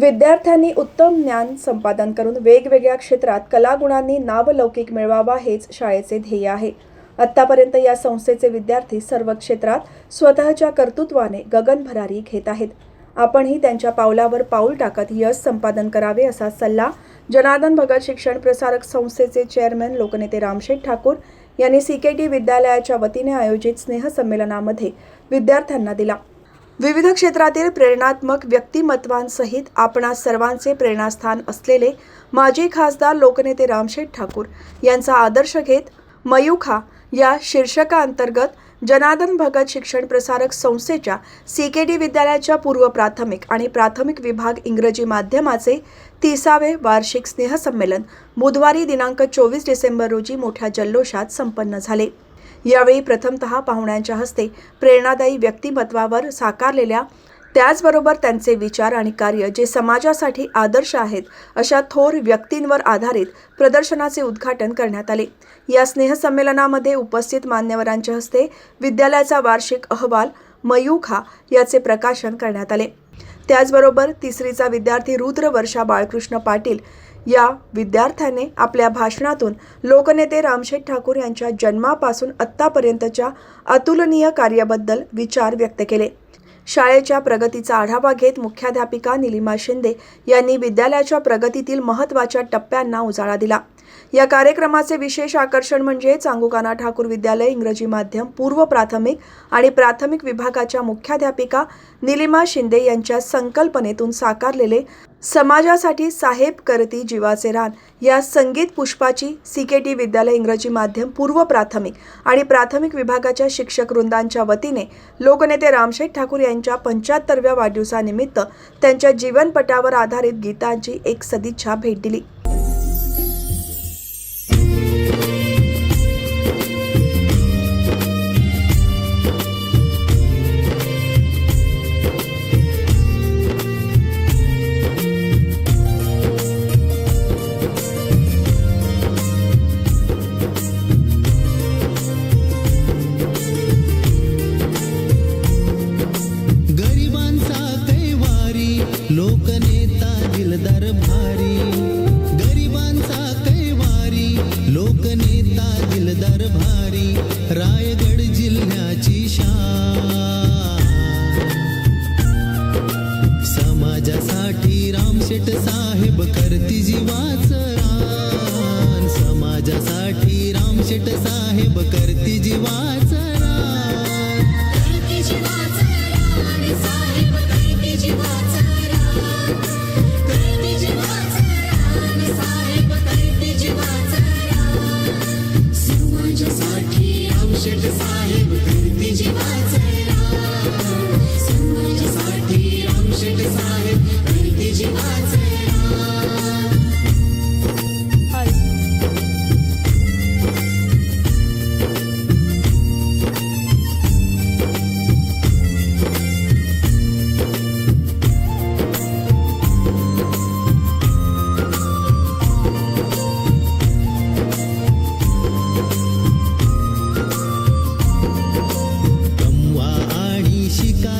विद्यार्थ्यांनी उत्तम ज्ञान संपादन करून वेगवेगळ्या क्षेत्रात कलागुणांनी नावलौकिक मिळवावा हेच शाळेचे ध्येय आहे. आत्तापर्यंत या संस्थेचे विद्यार्थी सर्व क्षेत्रात स्वतःच्या कर्तृत्वाने गगनभरारी घेत आहेत. आपणही त्यांच्या पावलावर पाऊल टाकत यश संपादन करावे असा सल्ला जनार्दन भगत शिक्षण प्रसारक संस्थेचे चेअरमन लोकनेते रामशेठ ठाकूर यांनी CKT विद्यालयाच्या वतीने आयोजित स्नेहसंमेलनामध्ये विद्यार्थ्यांना दिला. विविध क्षेत्रातील प्रेरणात्मक व्यक्तिमत्वांसहित आपणा सर्वांचे प्रेरणास्थान असलेले माजी खासदार लोकनेते रामशेठ ठाकूर यांचा आदर्श घेत मयूखा या शीर्षकाअंतर्गत जनार्दन भगत शिक्षण प्रसारक संस्थेच्या CKT विद्यालयाच्या पूर्व प्राथमिक आणि प्राथमिक विभाग इंग्रजी माध्यमाचे 30वे वार्षिक स्नेहसंमेलन बुधवारी दिनांक 24 डिसेंबर रोजी मोठ्या जल्लोषात संपन्न झाले. यावेळी प्रथमतः पाहुण्यांच्या हस्ते प्रेरणादायी व्यक्तिमत्वावर साकारलेल्या त्याचबरोबर त्यांचे विचार आणि कार्य जे समाजासाठी आदर्श आहेत अशा थोर व्यक्तींवर आधारित प्रदर्शनाचे उद्घाटन करण्यात आले. या स्नेहसंमेलनामध्ये उपस्थित मान्यवरांच्या हस्ते विद्यालयाचा वार्षिक अहवाल मयूखा याचे प्रकाशन करण्यात आले. त्याचबरोबर तिसरीचा विद्यार्थी रुद्र वर्षा बाळकृष्ण पाटील या विद्यार्थ्याने आपल्या भाषणातून लोकनेते रामशेठ ठाकूर यांच्या जन्मापासून आत्तापर्यंतच्या अतुलनीय कार्याबद्दल विचार व्यक्त केले. शाळेच्या प्रगतीचा आढावा घेत मुख्याध्यापिका निलिमा शिंदे यांनी विद्यालयाच्या प्रगतीतील महत्त्वाच्या टप्प्यांना उजाळा दिला. या कार्यक्रमाचे विशेष आकर्षण म्हणजे चांगुकाना ठाकूर विद्यालय इंग्रजी माध्यम पूर्व प्राथमिक आणि प्राथमिक विभागाच्या मुख्याध्यापिका निलिमा शिंदे यांच्या संकल्पनेतून साकारलेले समाजासाठी साहेब करती जीवाचे रान या संगीत पुष्पाची CKT विद्यालय इंग्रजी माध्यम पूर्व प्राथमिक आणि प्राथमिक विभागाच्या शिक्षक वृंदांच्या वतीने लोकनेते रामशेठ ठाकूर यांच्या 75व्या वाढदिवसानिमित्त त्यांच्या जीवनपटावर आधारित गीतांची एक सदिच्छा भेट दिली. लोकनेता दिलदार भारी, गरिबांचा कैवारी, लोकनेता दिलदार भारी, रायगड जिल्ह्याची शान. समाजासाठी रामशेठ साहेब करती जीवाचं रान, समाजासाठी रामशेठ साहेब करती जीवाचं रान, करती जीवाचं रान, साहेब करती जीवाचं साहेब करती जीवाचं रान, समाजासाठी रामशेठ साहेब करती जीवाचं रान.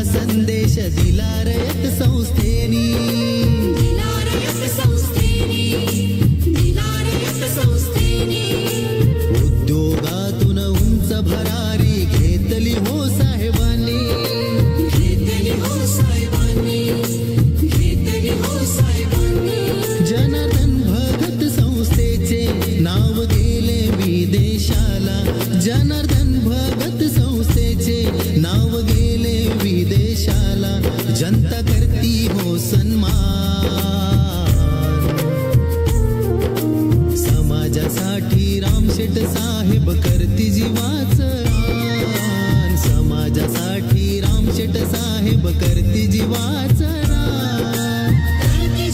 संदेश दिला रयत संस्थेनी, दिला रयत संस्थेनी, दिला रयत संस्थेनी. उद्योगातून उंच भरारी घेतली हो साहेबांनी, घेतली हो साहेबांनी, घेतली हो साहेबांनी. जनार्दन भगत संस्थेचे नाव गेले विदेशाला, जनार्दन भगत संस्थेचे नाव गेले विदेशाला. जनता करती हो सन्मान, समाजासाठी रामशेठ साहेब करती जीवाचं रान, समाजासाठी रामशेठ साहेब करती जीवाचं रान, करती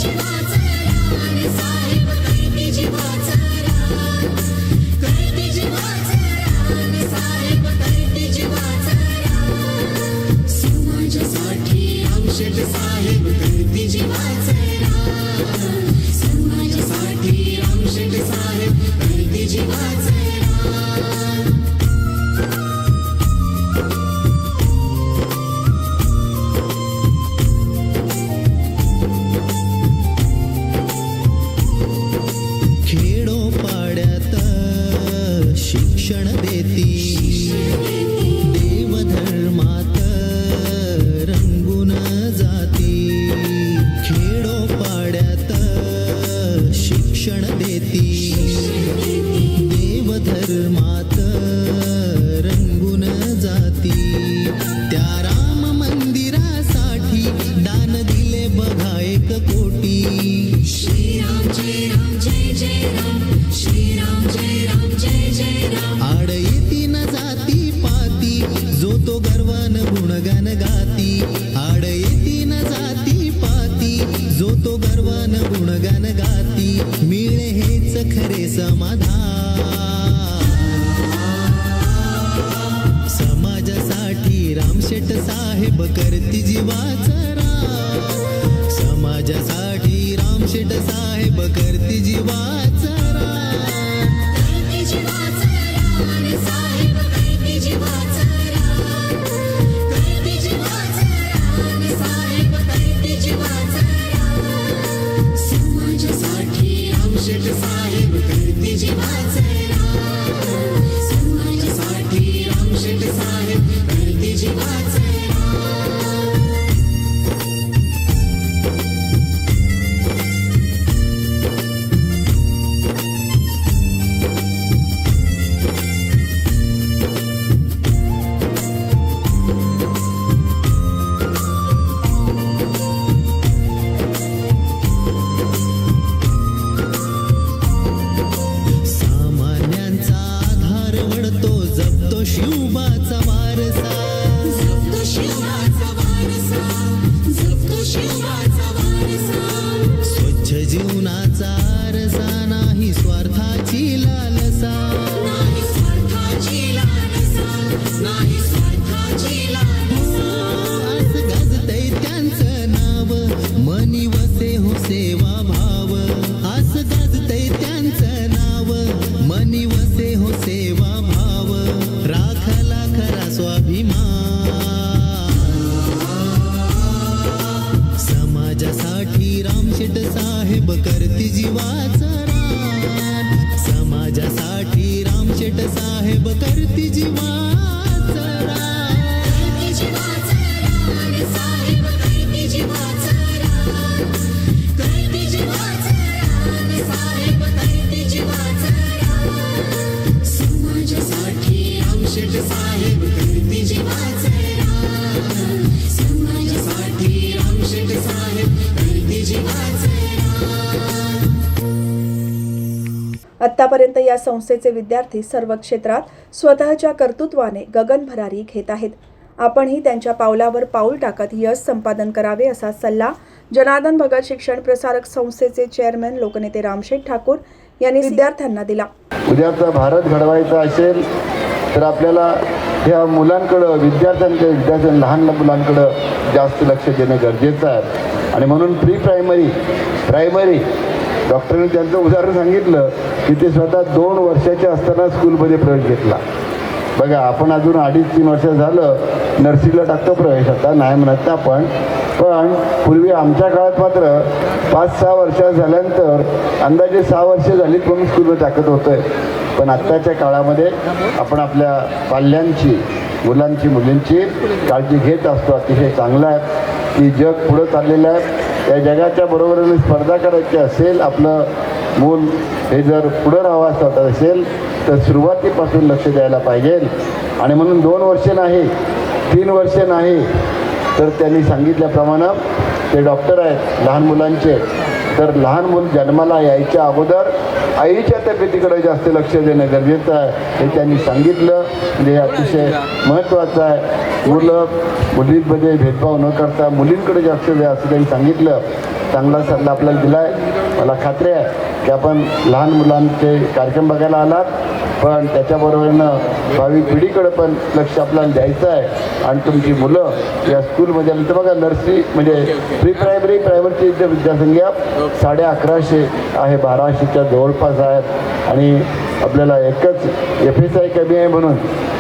गुणगान गाती मिळे हेच खरे समाधान समाजासाठी रामशेठ साहेब करती जीवाचा रान समाजासाठी रामशेठ साहेब करती जीवाचा रान शिवबाचा वारसा स्वच्छ जीवनाचा आरसा नाही स्वार्थाची लालसा आज गाजतय त्यांचं नाव मनी वसे हो सेवा भाव आज गाजतय त्यांचं नाव मनी वसे हो सेवा भाव राखला खरा स्वाभिमान समाजासाठी रामशेठ साहेब करती जीवाचा रान समाजासाठी रामशेठ साहेब करती जीवाचा रान आत्तापर्यंत या संस्थेचे विद्यार्थी सर्व क्षेत्रात स्वतःच्या कर्तृत्वाने गगनभरारी घेत आहेत. आपणही त्यांच्या पावलावर पाऊल टाकत यश संपादन करावे असा सल्ला जनार्दन भगत शिक्षण प्रसारक संस्थेचे चेअरमन लोकनेते रामशेठ ठाकूर यांनी विद्यार्थ्यांना दिला. उद्याचा भारत घडवायचा असेल तर आपल्याला ह्या मुलांकडं विद्यार्थ्यांना लहान मुलांकडं जास्त लक्ष देणं गरजेचं आहे. आणि म्हणून प्री प्रायमरी डॉक्टरांनी त्यांचं उदाहरण सांगितलं की ते स्वतः 2 वर्षाचे असताना स्कूलमध्ये प्रवेश घेतला. बघा आपण अजून 2.5-3 वर्ष झालं नर्सिंगला टाकतो प्रवेश, आता नाही म्हणत आपण, पण पूर्वी आमच्या काळात मात्र 5-6 वर्ष झाल्यानंतर अंदाजे 6 वर्ष झालीत म्हणून स्कूलमध्ये टाकत होतोय. पण आत्ताच्या काळामध्ये आपण आपल्या पाल्यांची मुलांची मुलींची काळजी घेत असतो. अतिशय चांगलं आहे की जग पुढं चाललेलं आहे. या जगाच्या बरोबरीने स्पर्धा करायची असेल, आपलं मूल हे जर पुढं राहावं असेल तर सुरुवातीपासून लक्ष द्यायला पाहिजे. आणि म्हणून 2 वर्ष नाही 3 वर्ष नाही तर त्यांनी सांगितल्याप्रमाणे ते डॉक्टर आहेत लहान मुलांचे, तर लहान मूल जन्माला यायच्या अगोदर आईच्या तब्येतीकडे जास्त लक्ष देणं गरजेचं आहे हे त्यांनी सांगितलं. म्हणजे अतिशय महत्त्वाचं आहे. मुलींमध्ये भेदभाव न करता मुलींकडे जास्त द्या असं त्यांनी सांगितलं. चांगला सल्ला आपल्याला दिला आहे. मला खात्री आहे की आपण लहान मुलांचे कार्यक्रम बघायला आलात, पण त्याच्याबरोबरीनं भावी पिढीकडे पण लक्ष आपल्याला द्यायचं आहे. आणि तुमची मुलं या स्कूलमध्ये आली तर बघा नर्सरी म्हणजे प्री प्रायमरीची जे विद्यासंख्या 1150 आहे, 1200च्या जवळपास आहेत. आणि आपल्याला एकच FSI कमी आहे म्हणून,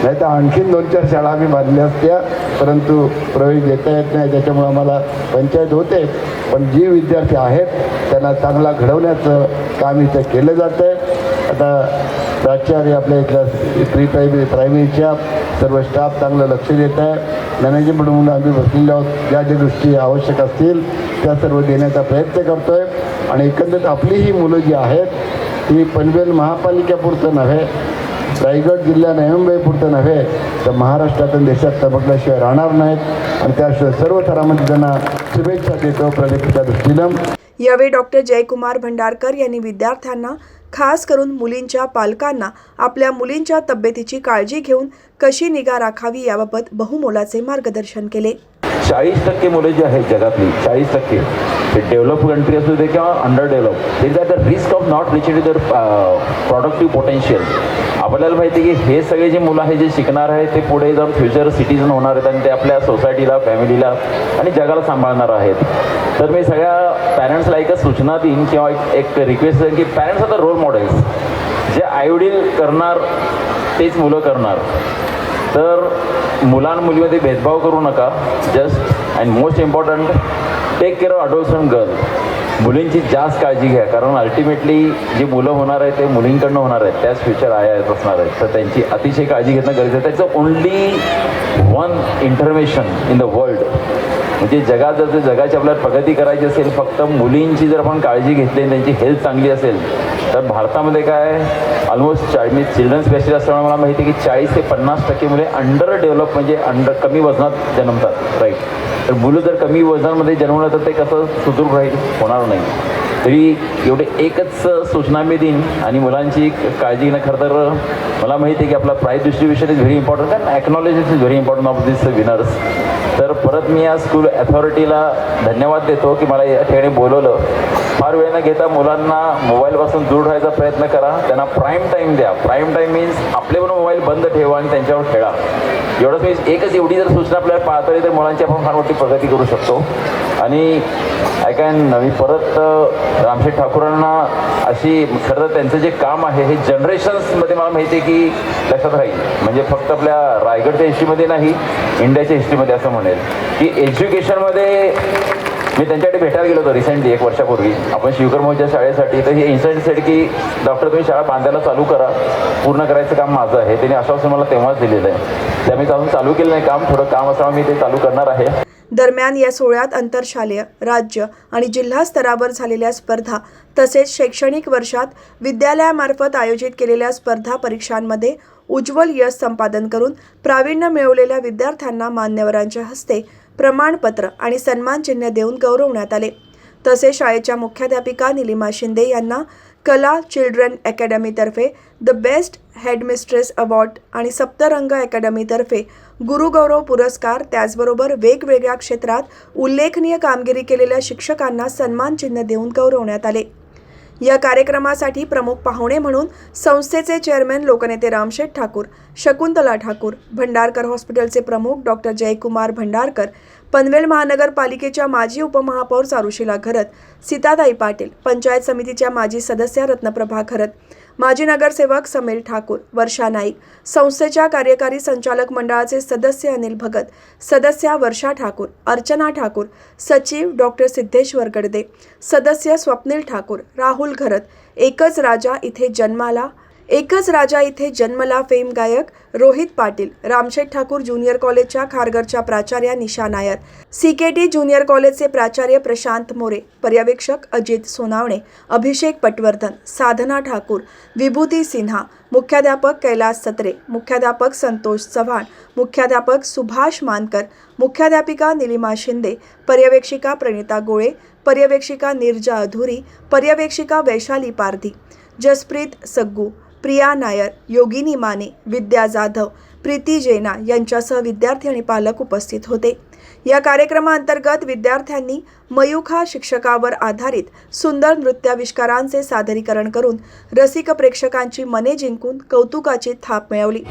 नाही तर आणखीन 2-4 शाळा आम्ही बांधल्या असत्या, परंतु प्रवेश देता येत नाही, त्याच्यामुळं आम्हाला पंचायत होते. पण जे विद्यार्थी आहेत त्यांना चांगला घडवण्याचं काम इथं केलं जातं आहे. आता प्राचार्य आपल्या इथल्या प्री प्रायमरीच्या सर्व स्टाफ चांगलं लक्ष देत आहे. मॅनेजमेंट म्हणून आम्ही बसलेले आहोत. ज्या ज्या गोष्टी आवश्यक असतील त्या सर्व देण्याचा प्रयत्न करतो आहे. आणि एकंदरीत आपली ही मुलं जी आहेत ही पनवेल महापालिकेपुरतं नव्हे, रायगड जिल्हा नवी मुंबईपुरतं नव्हे तर महाराष्ट्रात आणि देशात तबकल्याशिवाय राहणार नाहीत. आणि त्याशिवाय सर्व थरामध्ये त्यांना शुभेच्छा देतो प्रगतीच्या दृष्टीनं. यावेळी डॉक्टर जयकुमार भंडारकर यांनी विद्यार्थ्यांना, खास करून मुलींच्या पालकांना आपल्या मुलींच्या तब्येतीची काळजी घेऊन कशी निगा राखावी याबाबत बहुमोलाचे मार्गदर्शन केले. 40% मुलं जी आहेत जगातली 40% ते डेव्हलप कंट्री असू दे किंवा under develop, they is at the risk of not reaching to their productive potential. आपल्याला माहिती आहे की हे सगळे जे मुलं आहे जे शिकणार आहे ते पुढे जाऊन फ्युचर सिटीजन होणार आहेत आणि ते आपल्या सोसायटीला, फॅमिलीला आणि जगाला सांभाळणार आहेत. तर मी सगळ्या पॅरेंट्सला एकच सूचना देईन किंवा एक रिक्वेस्ट देईन की parents are the role models. जे आईवडील करणार तेच मुलं करणार. तर मुलांमुलीमध्ये भेदभाव करू नका. Just and most important, take care of adolescent girl. मुलींची जास्त काळजी घ्या, कारण अल्टिमेटली जी मुलं होणार आहेत ते मुलींकडनं होणार आहेत, त्याच फ्युचर असणार आहेत. तर त्यांची अतिशय काळजी घेणं गरजेचं आहे. त्याचं only one intervention in the world, म्हणजे जगात जर जगाची आपल्याला प्रगती करायची असेल, फक्त मुलींची जर आपण काळजी घेतली आणि त्यांची हेल्थ चांगली असेल तर भारतामध्ये काय ऑलमोस्ट मी चिल्ड्रन स्पेशलिस्ट असल्यामुळे मला माहिती आहे की 40 ते 50% मुले अंडर डेव्हलप म्हणजे कमी वजनात जन्मतात. राईट. तर मुलं जर कमी वजनामध्ये जन्मलं तर ते कसं सुदृढ राहील, होणार नाही. तरी एवढे एकच सूचना मी देईन. आणि मुलांची काळजी घेणं, खरं तर मला माहिती आहे की आपला prize distribution is very important and acknowledge is very important of this winners. तर परत मी या स्कूल अथॉरिटीला धन्यवाद देतो की मला या ठिकाणी बोलवलं. फार वेळ न घेता मुलांना मोबाईलपासून दूर राहायचा प्रयत्न करा. त्यांना प्राईम टाईम द्या. प्राईम टाईम मीन्स आपले पण मोबाईल बंद ठेवा आणि त्यांच्यावर खेळा. एवढंच मी एकच एवढी जर सूचना आपल्याला पाहता तर मुलांची आपण फार मोठी प्रगती करू शकतो. आणि मी परत रामशेठ ठाकूरांना अशी, खरं तर त्यांचं जे काम आहे हे जनरेशन्समध्ये मला माहिती आहे की लक्षात राहील. म्हणजे फक्त आपल्या रायगडच्या हिस्ट्रीमध्ये नाही, इंडियाच्या हिस्ट्रीमध्ये असं म्हणेल की एज्युकेशनमध्ये मी त्यांच्याकडे भेटायला गेलो होतो रिसेंटली 1 वर्षापूर्वी आपण शिवकर्माच्या शाळेसाठी. तर हे इन्सिडेंटसाठी की डॉक्टर तुम्ही शाळा बांधायला चालू करा, पूर्ण करायचं काम माझं आहे. त्यांनी आश्वासन मला तेव्हाच दिलेलं आहे. त्यामुळे अजून चालू केलं नाही काम, थोडं काम असल्यामुळे मी ते चालू करणार आहे. दरम्यान या सोहळ्यात आंतरशालेय, राज्य आणि जिल्हा स्तरावर झालेल्या स्पर्धा तसेच शैक्षणिक वर्षात विद्यालयामार्फत आयोजित केलेल्या स्पर्धा परीक्षांमध्ये उज्ज्वल यश संपादन करून प्रावीण्य मिळवलेल्या विद्यार्थ्यांना मान्यवरांच्या हस्ते प्रमाणपत्र आणि सन्मानचिन्ह देऊन गौरवण्यात आले. तसेच शाळेच्या मुख्याध्यापिका निलिमा शिंदे यांना कला चिल्ड्रन अकॅडमीतर्फे द बेस्ट हेडमिस्ट्रेस अवॉर्ड आणि सप्तरंग अकॅडमीतर्फे गुरुगौरव पुरस्कार, त्याचबरोबर वेगवेगळ्या क्षेत्रात उल्लेखनीय कामगिरी केलेल्या शिक्षकांना सन्मानचिन्ह देऊन गौरवण्यात आले. या कार्यक्रमासाठी प्रमुख पाहुणे म्हणून संस्थेचे चेअरमॅन लोकनेते रामशेठ ठाकूर, शकुंतला ठाकूर, भंडारकर हॉस्पिटलचे प्रमुख डॉक्टर जयकुमार भंडारकर, पनवेल महानगरपालिकेच्या माजी उपमहापौर चारुशीला घरत, सीताताई पाटील, पंचायत समितीच्या माजी सदस्या रत्नप्रभा घरत, माजी नगरसेवक समीर ठाकूर, वर्षा नाईक, संस्थेच्या कार्यकारी संचालक मंडळाचे सदस्य अनिल भगत, सदस्या वर्षा ठाकूर, अर्चना ठाकूर, सचिव डॉक्टर सिद्धेश्वर गडदे, सदस्य स्वप्नील ठाकूर, राहुल घरत, एकच राजा इथे जन्मला फेम गायक रोहित पाटील, रामशेठ ठाकूर ज्युनियर कॉलेजच्या खारघरच्या प्राचार्या निशा नायर, CKT ज्युनियर कॉलेजचे प्राचार्य प्रशांत मोरे, पर्यवेक्षक अजित सोनावणे, अभिषेक पटवर्धन, साधना ठाकूर, विभूती सिन्हा, मुख्याध्यापक कैलास सत्रे, मुख्याध्यापक संतोष चव्हाण, मुख्याध्यापक सुभाष मानकर, मुख्याध्यापिका निलिमा शिंदे, पर्यवेक्षिका प्रणिता गोळे, पर्यवेक्षिका निर्जा अधुरी, पर्यवेक्षिका वैशाली पारधी, जसप्रीत सग्गू, प्रिया नायर, योगिनी माने, विद्या जाधव, प्रीती जेना यांच्यासह विद्यार्थी आणि पालक उपस्थित होते. या कार्यक्रमाअंतर्गत विद्यार्थ्यांनी मयूखा शिक्षकावर आधारित सुंदर नृत्याविष्कारांचे सादरीकरण करून रसिक प्रेक्षकांची मने जिंकून कौतुकाची थाप मिळवली.